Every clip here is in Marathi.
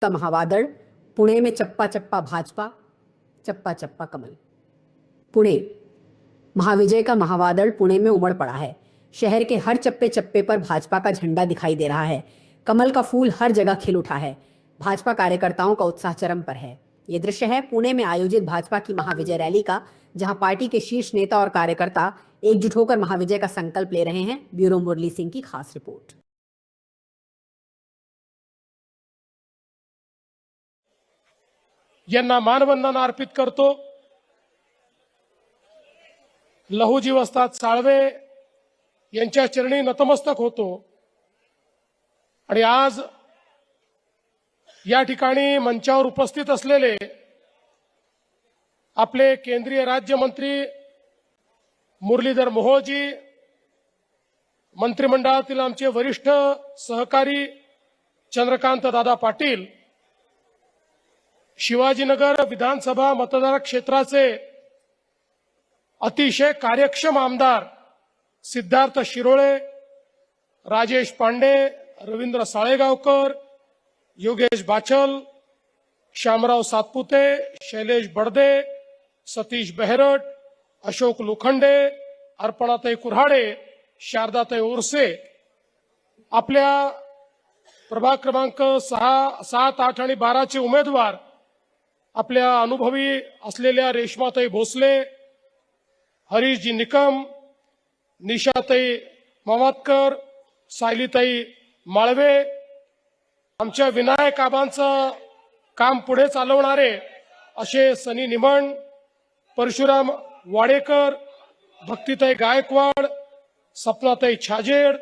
का महावादळ, पुणे में चप्पा चप्पा भाजपा, चप्पा चप्पा कमल। पुणे, महाविजय का महावादळ पुणे में उमड़ पड़ा है। शहर के हर चप्पे चप्पे पर भाजपा का झंडा दिखाई दे रहा है। कमल का फूल हर जगह खिल उठा है। भाजपा कार्यकर्ताओं का उत्साह चरम पर है। ये दृश्य है पुणे में आयोजित भाजपा की महाविजय रैली का, जहां पार्टी के शीर्ष नेता और कार्यकर्ता एकजुट होकर महाविजय का संकल्प ले रहे हैं। ब्यूरो मुरली सिंह की खास रिपोर्ट। यांना मानवंदना अर्पित करतो। लहुजी वस्ताद साळवे यांच्या चरणी नतमस्तक होतो। आणि आज या ठिकाणी मंचावर उपस्थित असलेले आपले केंद्रीय राज्यमंत्री मुरलीधर मोहोळजी, मंत्रिमंडळातील आमचे वरिष्ठ सहकारी चंद्रकांत दादा पाटील, शिवाजीनगर विधानसभा मतदार क्षेत्राचे अतिशय कार्यक्षम आमदार सिद्धार्थ शिरोळे, राजेश पांडे, रवींद्र साळेगावकर, योगेश बाचल, श्यामराव सातपुते, शैलेश बडदे, सतीश बेहरट, अशोक लोखंडे, अर्पणाताई कुऱ्हाडे, शारदाताई ओरसे, आपल्या प्रभाग क्रमांक 6, 7, 8 आणि 12 चे उमेदवार आपल्या अनुभवी असलेल्या रेश्माताई भोसले, हरीशजी निकम, निशाताई मामातकर, सायलीताई माळवे, आमच्या विनायक आबांचं काम पुढे चालवणारे असे सनी निमण, परशुराम वाडेकर, भक्तिताई गायकवाड, सपनाताई छाजेड,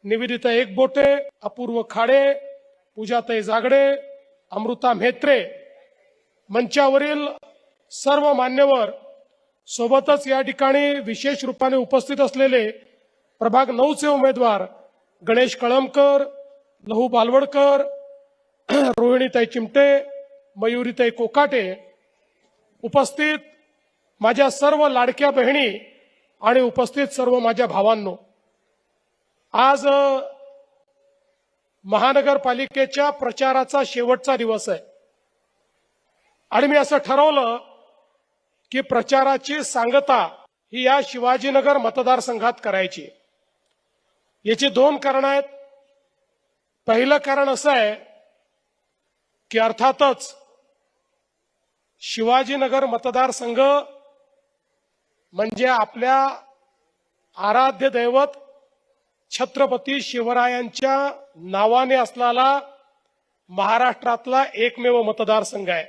निवेदिता एकबोटे, अपूर्व खाडे, पूजाताई जागडे, अमृता म्हेत्रे, मंचावरील सर्व मान्यवर, सोबतच या ठिकाणी विशेष रूपाने उपस्थित असलेले प्रभाग 9 चे उमेदवार गणेश कळमकर, लहू बालवडकर, रोहिणीताई चिमटे, मयुरीताई कोकाटे, उपस्थित माझ्या सर्व लाडक्या बहिणी आणि उपस्थित सर्व माझ्या भावांनो, आज महानगरपालिकेच्या प्रचाराचा शेवटचा दिवस आहे आणि मी असं ठरवलं की प्रचाराची सांगता ही या शिवाजीनगर मतदारसंघात करायची। याची 2 कारण आहेत। पहिलं कारण असं आहे की अर्थातच शिवाजीनगर मतदारसंघ म्हणजे आपल्या आराध्य दैवत छत्रपती शिवरायांच्या नावाने असलेला महाराष्ट्रातला एकमेव मतदारसंघ आहे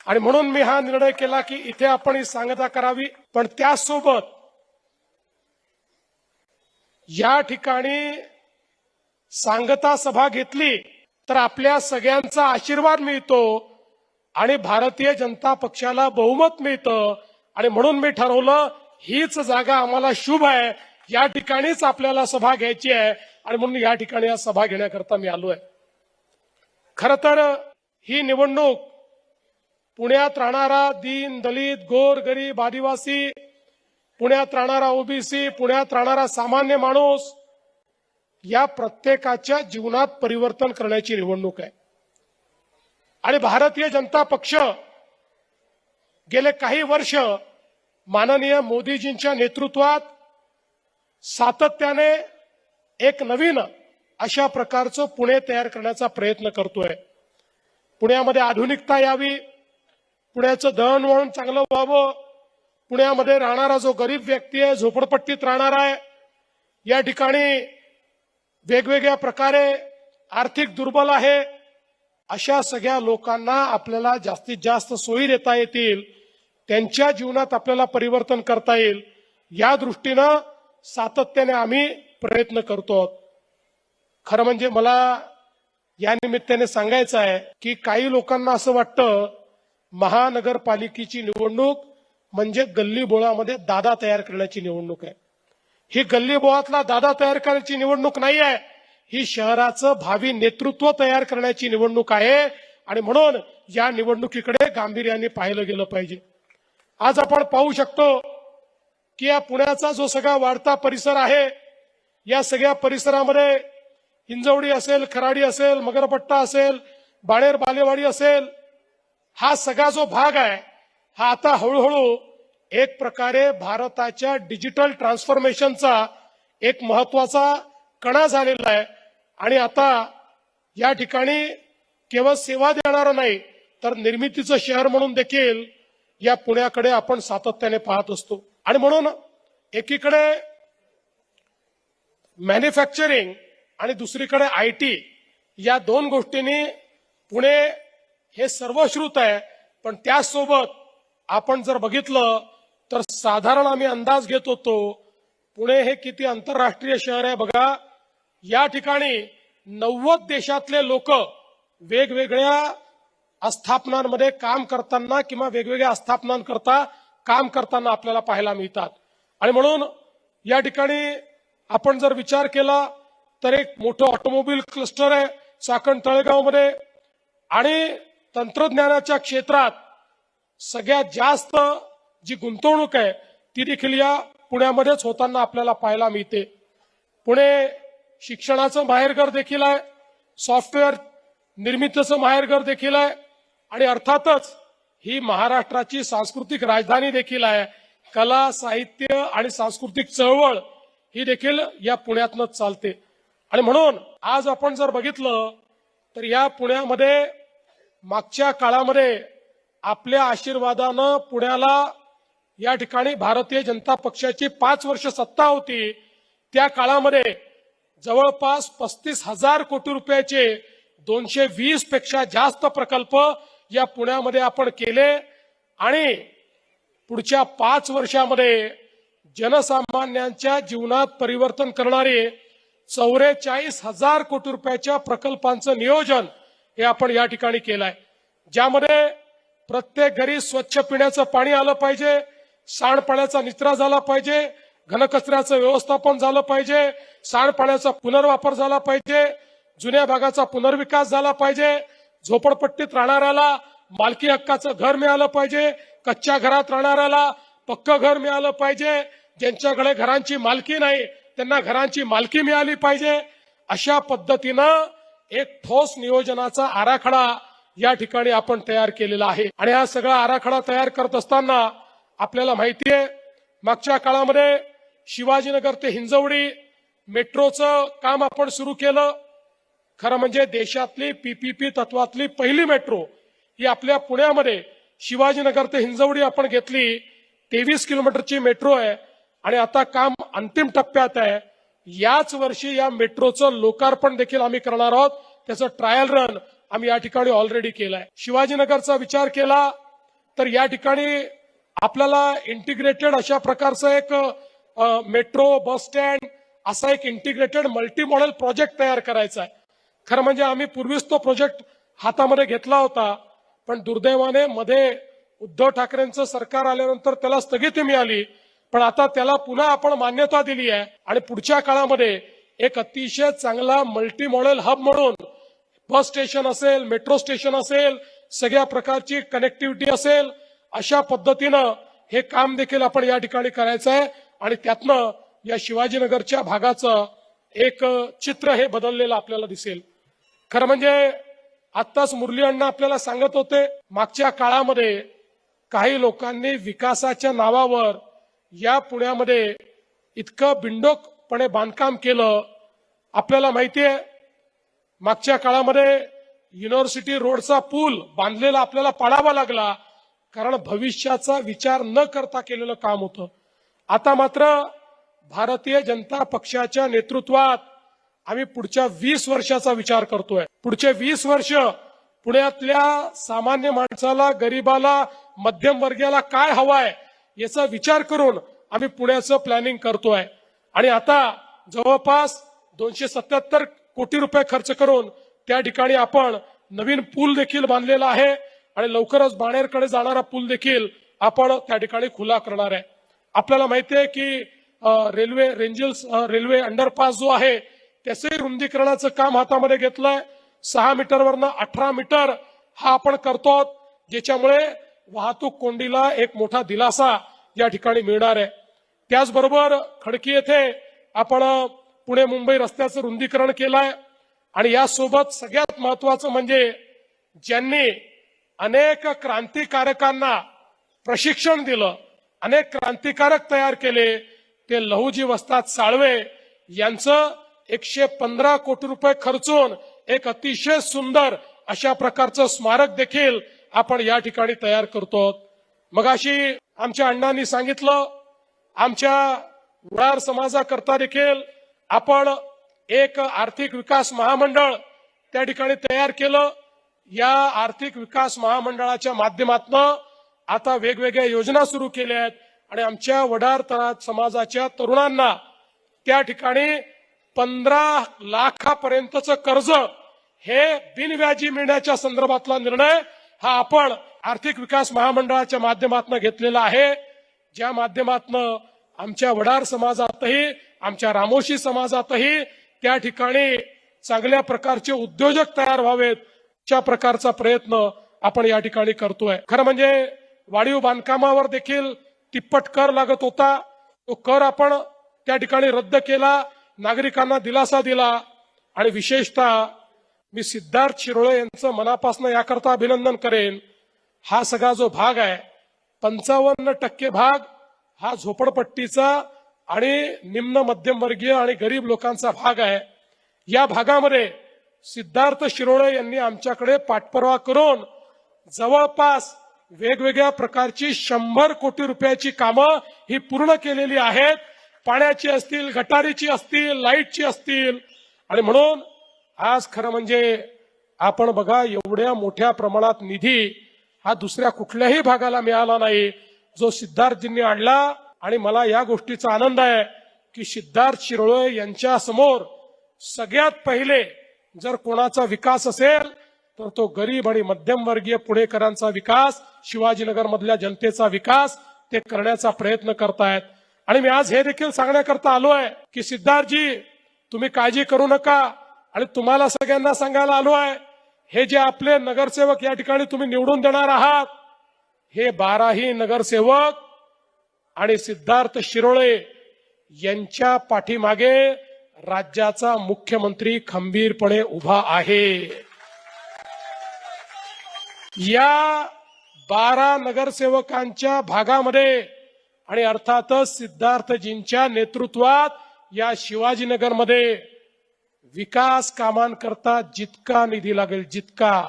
आणि म्हणून मी हा निर्णय केला की इथे आपण ही सांगता करावी। पण त्यासोबत या ठिकाणी सांगता सभा घेतली तर आपल्या सगळ्यांचा आशीर्वाद मिळतो आणि भारतीय जनता पक्षाला बहुमत मिळतं आणि म्हणून मी ठरवलं हीच जागा आम्हाला शुभ आहे, या ठिकाणीच आपल्याला सभा घ्यायची आहे आणि म्हणून या ठिकाणी या सभा घेण्याकरता मी आलोय। खरं तर ही निवडणूक पुण्यात राहणारा दीन दलित गोर गरीब आदिवासी, पुण्यात राहणारा ओबीसी, पुण्यात राहणारा सामान्य माणूस या प्रत्येकाच्या जीवनात परिवर्तन करण्याची निवडणूक आहे आणि भारतीय जनता पक्ष गेले काही वर्ष माननीय मोदीजींच्या नेतृत्वात सातत्याने एक नवीन अशा प्रकारचं पुणे तयार करण्याचा प्रयत्न करतोय। पुण्यामध्ये आधुनिकता यावी, पुण्याचं दळणवळण चांगलं व्हावं, पुण्यामध्ये राहणारा जो गरीब व्यक्ती आहे, झोपडपट्टीत राहणारा आहे, या ठिकाणी वेगवेगळ्या प्रकारे आर्थिक दुर्बल आहे, अशा सगळ्या लोकांना आपल्याला जास्तीत जास्त सोयी देता येतील, त्यांच्या जीवनात आपल्याला परिवर्तन करता येईल, या दृष्टीनं सातत्याने आम्ही प्रयत्न करतो। खरं म्हणजे मला या निमित्ताने सांगायचं आहे की काही लोकांना असं वाटतं महानगरपालिकेची निवडणूक म्हणजे गल्लीबोळामध्ये दादा तयार करण्याची निवडणूक आहे। ही गल्लीबोळातला दादा तयार करण्याची निवडणूक नाही आहे, ही शहराचं भावी नेतृत्व तयार करण्याची निवडणूक आहे आणि म्हणून या निवडणुकीकडे गांभीर्याने पाहिलं गेलं पाहिजे। आज आपण पाहू शकतो की या पुण्याचा जो सगळा वाढता परिसर आहे, या सगळ्या परिसरामध्ये हिंजवडी असेल, खराडी असेल, मगरपट्टा असेल, बाणेर बालेवाडी असेल, हा सगळा जो भाग आहे हा आता हळूहळू एक प्रकारे भारताच्या डिजिटल ट्रान्सफॉर्मेशनचा एक महत्वाचा कणा झालेला आहे. आणि आता या ठिकाणी केवळ सेवा देणारं नाही तर निर्मितीचं शहर म्हणून देखील या पुण्याकडे आपण सातत्याने पाहत असतो. आणि म्हणून एकीकडे मॅन्युफॅक्चरिंग आणि दुसरीकडे आयटी या दोन गोष्टींनी पुणे हे सर्वश्रुत आहे. पण त्याचसोबत आपण जर बघितलं तर साधारण आम्ही अंदाज घेत होतो पुणे हे किती आंतरराष्ट्रीय शहर आहे बघा. या ठिकाणी 90 देशातले लोक वेगवेगळ्या आस्थापनांमध्ये काम करताना किंवा वेगवेगळ्या आस्थापनांकरता काम करताना आपल्याला पाहायला मिळतात. आणि म्हणून या ठिकाणी आपण जर विचार केला तर एक मोठं ऑटोमोबाईल क्लस्टर आहे चाकण तळेगावमध्ये. आणि तंत्रज्ञानाच्या क्षेत्रात सगळ्यात जास्त जी गुंतवणूक आहे ती देखील या पुण्यामध्येच होताना आपल्याला पाहायला मिळते. पुणे शिक्षणाचं माहेरघर देखील आहे, सॉफ्टवेअर निर्मितीचं माहेरघर देखील आहे आणि अर्थातच ही महाराष्ट्राची सांस्कृतिक राजधानी देखील आहे. कला, साहित्य आणि सांस्कृतिक चळवळ ही देखील या पुण्यातनंच चालते. आणि म्हणून आज आपण जर बघितलं तर या पुण्यामध्ये मागच्या काळामध्ये आपल्या आशीर्वादानं पुण्याला या ठिकाणी भारतीय जनता पक्षाची 5 वर्ष सत्ता होती. त्या काळामध्ये जवळपास 35,000 कोटी रुपयाचे 220 पेक्षा जास्त प्रकल्प या पुण्यामध्ये आपण केले. आणि पुढच्या 5 वर्षामध्ये जनसामान्यांच्या जीवनात परिवर्तन करणारे 44,000 कोटी रुपयाच्या प्रकल्पांचं नियोजन हे आपण या ठिकाणी केलंय. ज्यामध्ये प्रत्येक घरी स्वच्छ पिण्याचं पाणी आलं पाहिजे, सांडपाण्याचा निचरा झाला पाहिजे, घनकचऱ्याचं व्यवस्थापन झालं पाहिजे, सांडपाण्याचा पुनर्वापर झाला पाहिजे, जुन्या भागाचा पुनर्विकास झाला पाहिजे, झोपडपट्टीत राहणाऱ्याला मालकी हक्काचं घर मिळालं पाहिजे, कच्च्या घरात राहणाऱ्याला पक्कं घर मिळालं पाहिजे, ज्यांच्याकडे घरांची मालकी नाही त्यांना घरांची मालकी मिळाली पाहिजे. अशा पद्धतीनं एक ठोस नियोजनाचा आराखडा या ठिकाणी आपण तयार केलेला आहे. आणि हा सगळा आराखडा तयार करत असताना आपल्याला माहिती आहे मागच्या काळामध्ये शिवाजीनगर ते हिंजवडी मेट्रोचं काम आपण सुरू केलं. खरं म्हणजे देशातली पीपीपी तत्वातली पहिली मेट्रो ही आपल्या पुण्यामध्ये शिवाजीनगर ते हिंजवडी आपण घेतली. 23 किलोमीटरची मेट्रो आहे आणि आता काम अंतिम टप्प्यात आहे. याच वर्षी या मेट्रोचं लोकार्पण देखील आम्ही करणार आहोत. त्याचं ट्रायल रन आम्ही या ठिकाणी ऑलरेडी केलाय. शिवाजीनगरचा विचार केला तर या ठिकाणी आपल्याला इंटिग्रेटेड अशा प्रकारचं एक मेट्रो बस स्टँड असा एक इंटिग्रेटेड मल्टी मॉडेल प्रोजेक्ट तयार करायचा आहे. खरं म्हणजे आम्ही पूर्वीच तो प्रोजेक्ट हातामध्ये घेतला होता पण दुर्दैवाने मध्ये उद्धव ठाकरेंचं सरकार आल्यानंतर त्याला स्थगिती मिळाली. पण आता त्याला पुन्हा आपण मान्यता दिली आहे आणि पुढच्या काळामध्ये एक अतिशय चांगला मल्टी मॉडेल हब म्हणून बस स्टेशन असेल, मेट्रो स्टेशन असेल, सगळ्या प्रकारची कनेक्टिव्हिटी असेल, अशा पद्धतीनं हे काम देखील आपण या ठिकाणी करायचं आहे. आणि त्यातनं या शिवाजीनगरच्या भागाचं एक चित्र हे बदललेलं आपल्याला दिसेल. खरं म्हणजे आत्ताच मुरली अण्णा आपल्याला सांगत होते मागच्या काळामध्ये काही लोकांनी विकासाच्या नावावर या पुण्यामध्ये इतकं बिंडोकपणे बांधकाम केलं. आपल्याला माहितीये मागच्या काळामध्ये युनिव्हर्सिटी रोडचा पूल बांधलेला आपल्याला पाडावा लागला कारण भविष्याचा विचार न करता केलेलं काम होतं. आता मात्र भारतीय जनता पक्षाच्या नेतृत्वात आम्ही पुढच्या 20 वर्षाचा विचार करतोय. पुढचे 20 वर्ष पुण्यातल्या सामान्य माणसाला, गरीबाला, मध्यमवर्गीयाला काय हवंय याचा विचार करून आम्ही पुण्याचं प्लॅनिंग करतोय. आणि आता जवळपास 277 कोटी रुपये खर्च करून त्या ठिकाणी आपण नवीन पूल देखील बांधलेला आहे आणि लवकरच बाणेरकडे जाणारा पूल देखील आपण त्या ठिकाणी खुला करणार आहे. आपल्याला माहिती आहे की रेल्वे रेंजल्स रेल्वे अंडरपास जो आहे त्याचे रुंदीकरणाचं काम हातामध्ये घेतलंय. 6 मीटरवरनं 18 मीटर हा आपण करतो ज्याच्यामुळे वाहतूक कोंडीला एक मोठा दिलासा या ठिकाणी मिळणार आहे. त्याचबरोबर खडकी येथे आपण पुणे मुंबई रस्त्याचं रुंदीकरण केलंय आणि यासोबत सगळ्यात महत्वाचं म्हणजे ज्यांनी अनेक क्रांतिकारकांना प्रशिक्षण दिलं, अनेक क्रांतिकारक तयार केले, ते लहुजी वस्ताद साळवे यांचं 115 कोटी रुपये खर्चून एक अतिशय सुंदर अशा प्रकारचं स्मारक देखील आपण या ठिकाणी तयार करतो। मगाशी आमच्या अण्णांनी सांगितलं, आमच्या वडार समाजाकरता देखील आपण एक आर्थिक विकास महामंडळ त्या ठिकाणी तयार केलं। या आर्थिक विकास महामंडळाच्या माध्यमातून आता वेगवेगळ्या योजना सुरू केल्या आहेत आणि आमच्या वडार समाजाच्या तरुणांना त्या ठिकाणी 15 लाखापर्यंतचं कर्ज हे बिनव्याजी मिळण्याच्या संदर्भातला निर्णय हा आपण आर्थिक विकास महामंडळाच्या माध्यमातून घेतलेला आहे, ज्या माध्यमातून आमच्या वडार समाजातही आमच्या रामोशी समाजातही त्या ठिकाणी चांगल्या प्रकारचे उद्योजक तयार व्हावेत अशा प्रकारचा प्रयत्न आपण या ठिकाणी करतोय। खरं म्हणजे वाढीव बांधकामावर देखील तिप्पट कर लागत होता, तो कर आपण त्या ठिकाणी रद्द केला, नागरिकांना दिलासा दिला आणि विशेषतः मी सिद्धार्थ शिरोळे यांचं मनापासून याकरता अभिनंदन करेन। हा सगळा जो भाग आहे 55% भाग हा झोपडपट्टीचा आणि निम्न मध्यमवर्गीय आणि गरीब लोकांचा भाग आहे। या भागामध्ये सिद्धार्थ शिरोळे यांनी आमच्याकडे पाठपुरावा करून जवळपास वेगवेगळ्या प्रकारची 100 कोटी रुपयाची कामं ही पूर्ण केलेली आहेत। पाण्याची असतील, गटारीची असतील, लाईटची असतील आणि म्हणून आज खरं म्हणजे आपण बघा एवढ्या मोठ्या प्रमाणात निधी हा दुसऱ्या कुठल्याही भागाला मिळाला नाही जो सिद्धार्थजींनी आणला। आणि मला या गोष्टीचा आनंद आहे की सिद्धार्थ शिरोळे यांच्या समोर सगळ्यात पहिले जर कोणाचा विकास असेल तर तो गरीब आणि मध्यमवर्गीय पुणेकरांचा विकास, शिवाजीनगर मधल्या जनतेचा विकास ते करण्याचा प्रयत्न करतायत। आणि मी आज हे देखील सांगण्याकरता आलोय की सिद्धार्थजी तुम्ही काळजी करू नका आणि तुम्हाला सगळ्यांना सांगायला आलो आहे, हे जे आपले नगरसेवक या ठिकाणी तुम्ही निवडून देणार आहात हे 12ही नगरसेवक आणि सिद्धार्थ शिरोळे यांच्या पाठीमागे राज्याचा मुख्यमंत्री खंबीरपणे उभा आहे। या 12 नगरसेवकांच्या भागामध्ये आणि अर्थातच सिद्धार्थजींच्या नेतृत्वात या शिवाजीनगरमध्ये विकास कामांकरता जितका निधी लागेल जितका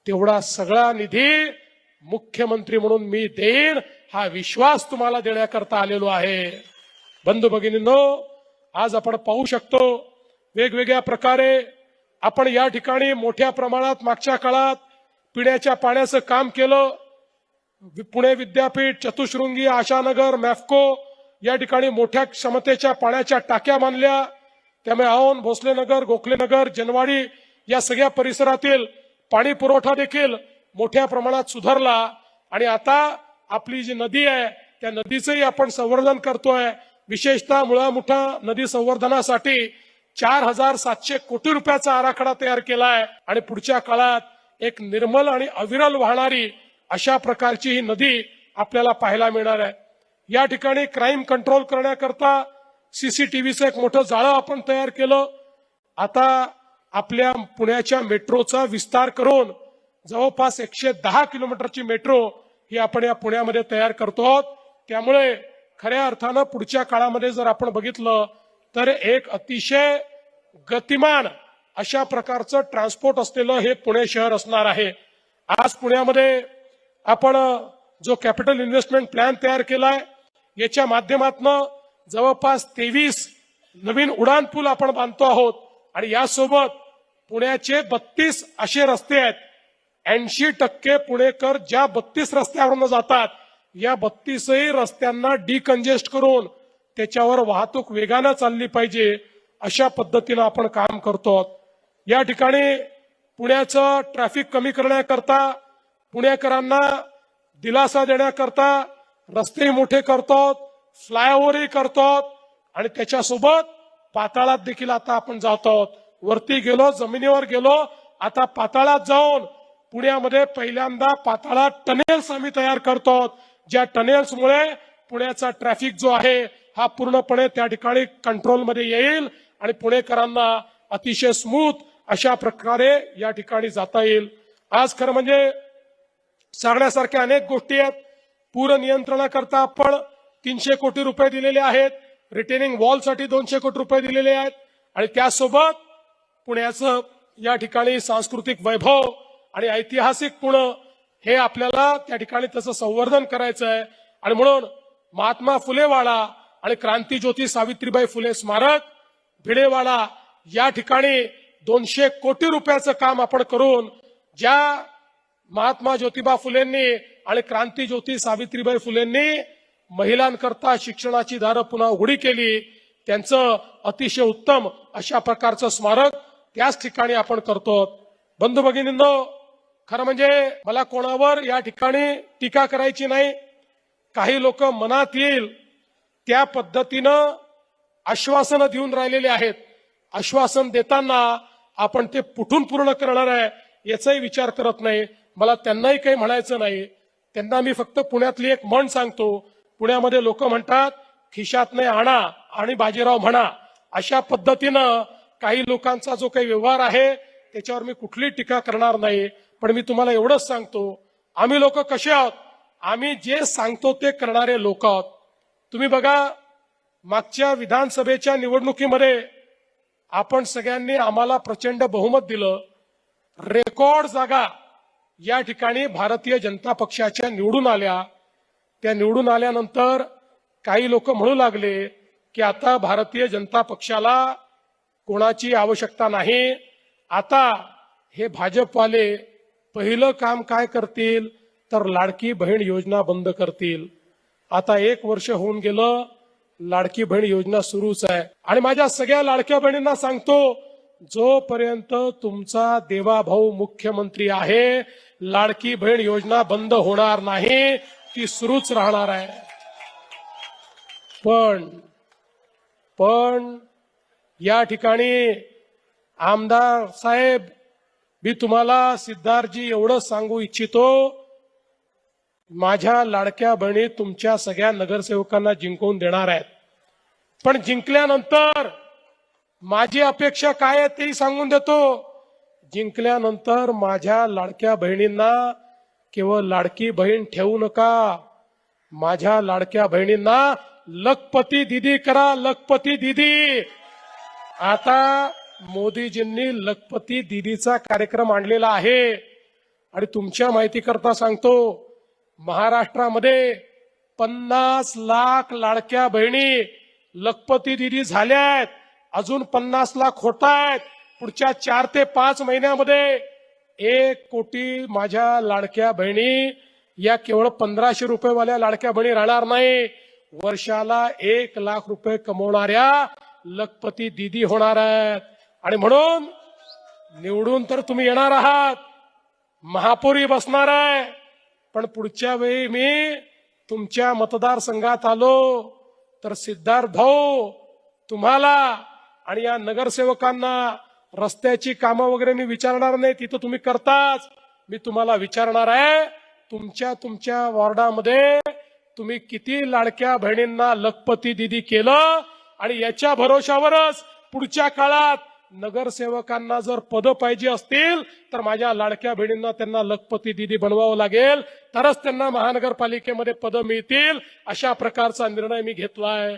तेवढा सगळा निधी मुख्यमंत्री म्हणून मी देईन हा विश्वास तुम्हाला देण्याकरता आलेलो आहे। बंधू भगिनींनो, आज आपण पाहू शकतो वेगवेगळ्या प्रकारे आपण या ठिकाणी मोठ्या प्रमाणात मागच्या काळात पिण्याच्या पाण्याचं काम केलं। पुणे विद्यापीठ, चतुशृंगी, आशानगर, मॅफको या ठिकाणी मोठ्या क्षमतेच्या पाण्याच्या टाक्या बांधल्या। त्यामुळे औंध, भोसलेनगर, गोखलेनगर, जनवाडी या सगळ्या परिसरातील पाणी पुरवठा देखील मोठ्या प्रमाणात सुधारला आणि आता आपली जी नदी आहे त्या नदीचंही आपण संवर्धन करतोय। विशेषतः मुळामुठा नदी संवर्धनासाठी 4700 कोटी रुपयाचा आराखडा तयार केलाय आणि पुढच्या काळात एक निर्मल आणि अविरल वाहणारी अशा प्रकारची ही नदी आपल्याला पाहायला मिळणार आहे। या ठिकाणी क्राईम कंट्रोल करण्याकरता सीसीटीव्हीचं एक मोठं जाळं आपण तयार केलं। आता आपल्या पुण्याच्या मेट्रोचा विस्तार करून जवळपास 110 किलोमीटरची मेट्रो ही आपण या पुण्यामध्ये तयार करतो। त्यामुळे खऱ्या अर्थानं पुढच्या काळामध्ये जर आपण बघितलं तर एक अतिशय गतिमान अशा प्रकारचं ट्रान्सपोर्ट असलेलं हे पुणे शहर असणार आहे। आज पुण्यामध्ये आपण जो कॅपिटल इन्व्हेस्टमेंट प्लॅन तयार केलाय याच्या माध्यमातून जवळपास 23 नवीन उडान पूल आपण बांधतो आहोत आणि यासोबत पुण्याचे 32 असे रस्ते आहेत। 80% पुणेकर ज्या 32 रस्त्यावरून जातात या 32ही रस्त्यांना डिकंजेस्ट करून त्याच्यावर वाहतूक वेगानं चालली पाहिजे अशा पद्धतीनं आपण काम करतो। या ठिकाणी पुण्याचं ट्रॅफिक कमी करण्याकरता, पुणेकरांना दिलासा देण्याकरता रस्ते मोठे करतो, फ्लायओव्हरही करतो आणि त्याच्यासोबत पाताळात देखील आता आपण जातो। वरती गेलो, जमिनीवर गेलो, आता पाताळात जाऊन पुण्यामध्ये पहिल्यांदा पाताळात टनेल्स आम्ही तयार करतो, ज्या टनेल्समुळे पुण्याचा ट्रॅफिक जो आहे हा पूर्णपणे त्या ठिकाणी कंट्रोलमध्ये येईल आणि पुणेकरांना अतिशय स्मूथ अशा प्रकारे या ठिकाणी जाता येईल। आज खरं म्हणजे सांगण्यासारख्या अनेक गोष्टी आहेत. पूर नियंत्रणाकरता आपण 300 कोटी रुपये दिलेले आहेत. रिटेनिंग वॉलसाठी 200 कोटी रुपये दिलेले आहेत. आणि त्यासोबत पुण्याचं या ठिकाणी सांस्कृतिक वैभव आणि ऐतिहासिक पुणे हे आपल्याला त्या ठिकाणी त्याचं संवर्धन करायचं आहे. आणि म्हणून महात्मा फुलेवाडा आणि क्रांतीज्योती सावित्रीबाई फुले स्मारक भिडेवाडा या ठिकाणी 200 कोटी रुपयाचं काम आपण करून ज्या महात्मा ज्योतिबा फुलेंनी आणि क्रांतीज्योती सावित्रीबाई फुलेंनी महिलांकरता शिक्षणाची दारं पुन्हा उघडी केली, त्यांचं अतिशय उत्तम अशा प्रकारचं स्मारक त्याच ठिकाणी आपण करतो. बंधू भगिनींनो, खरं म्हणजे मला कोणावर या ठिकाणी टीका करायची नाही. काही लोक मनात येईल त्या पद्धतीनं आश्वासनं देऊन राहिलेले आहेत. आश्वासन देताना आपण ते कुठून पूर्ण करणार आहे याचाही विचार करत नाही. मला त्यांनाही काही म्हणायचं नाही. त्यांना मी फक्त पुण्यातली एक म्हण सांगतो. पुण्यामध्ये लोक म्हणतात खिशात नाही आणा आणि बाजीराव म्हणा. अशा पद्धतीनं काही लोकांचा जो काही व्यवहार आहे त्याच्यावर मी कुठली टीका करणार नाही. पण मी तुम्हाला एवढंच सांगतो, आम्ही लोक कसे आहोत, आम्ही जे सांगतो ते करणारे लोक आहोत. तुम्ही बघा, मागच्या विधानसभेच्या निवडणुकीमध्ये आपण सगळ्यांनी आम्हाला प्रचंड बहुमत दिलं. रेकॉर्ड जागा या ठिकाणी भारतीय जनता पक्षाच्या निवडून आल्या. त्या निवडून आल्यानंतर काही लोक म्हणू लागले की आता भारतीय जनता पक्षाला कोणाची आवश्यकता नाही. आता हे भाजपवाले पहिलं काम काय करतील तर लाडकी बहीण योजना बंद करतील. आता 1 वर्ष होऊन गेलं, लाडकी बहीण योजना सुरूच आहे. आणि माझ्या सगळ्या लाडक्या बहिणींना सांगतो, जोपर्यंत तुमचा देवाभाऊ मुख्यमंत्री आहे, लाडकी बहीण योजना बंद होणार नाही, ती सुरूच राहणार आहे. पण या ठिकाणी आमदार साहेब, मी तुम्हाला सिद्धार्थजी एवढं सांगू इच्छितो, माझ्या लाडक्या बहिणी तुमच्या सगळ्या नगरसेवकांना जिंकवून देणार आहेत. पण जिंकल्यानंतर माझी अपेक्षा काय आहे तेही सांगून देतो. जिंकल्यानंतर माझ्या लाडक्या बहिणींना केवळ लाडकी बहीण ठेवू नका. माझ्या लाडक्या बहिणींना लखपती दीदी करा, लखपती दीदी. आता मोदीजींनी लखपती दीदीचा कार्यक्रम आणलेला आहे. आणि तुमच्या माहितीकरता सांगतो, महाराष्ट्रामध्ये 50 लाख लाडक्या बहिणी लखपती दीदी झाल्यात. अजून 50 लाख होत आहेत. पुढच्या 4 ते 5 महिन्यामध्ये 1 कोटी माझ्या लाडक्या बहिणी या केवळ 1500 रुपयेवाल्या लाडक्या बहिणी राहणार नाही, वर्षाला 1 लाख रुपये कमवणाऱ्या लखपती दीदी होणार आहेत. आणि म्हणून निवडून तर तुम्ही येणार आहात, महापौरी बसणार आहे. पण पुढच्या वेळी मी तुमच्या मतदारसंघात आलो तर सिद्धार्थ भाऊ, तुम्हाला आणि या नगरसेवकांना रस्त्याची कामं वगैरे मी विचारणार नाही, तिथं तुम्ही करताच. मी तुम्हाला विचारणार आहे, तुमच्या वॉर्डामध्ये तुम्ही किती लाडक्या बहिणींना लखपती दीदी केलं. आणि याच्या भरोशावरच पुढच्या काळात नगरसेवकांना जर पद पाहिजे असतील तर माझ्या लाडक्या बहिणींना त्यांना लखपती दीदी बनवावं लागेल, तरच त्यांना महानगरपालिकेमध्ये पद मिळतील. अशा प्रकारचा निर्णय मी घेतलाय.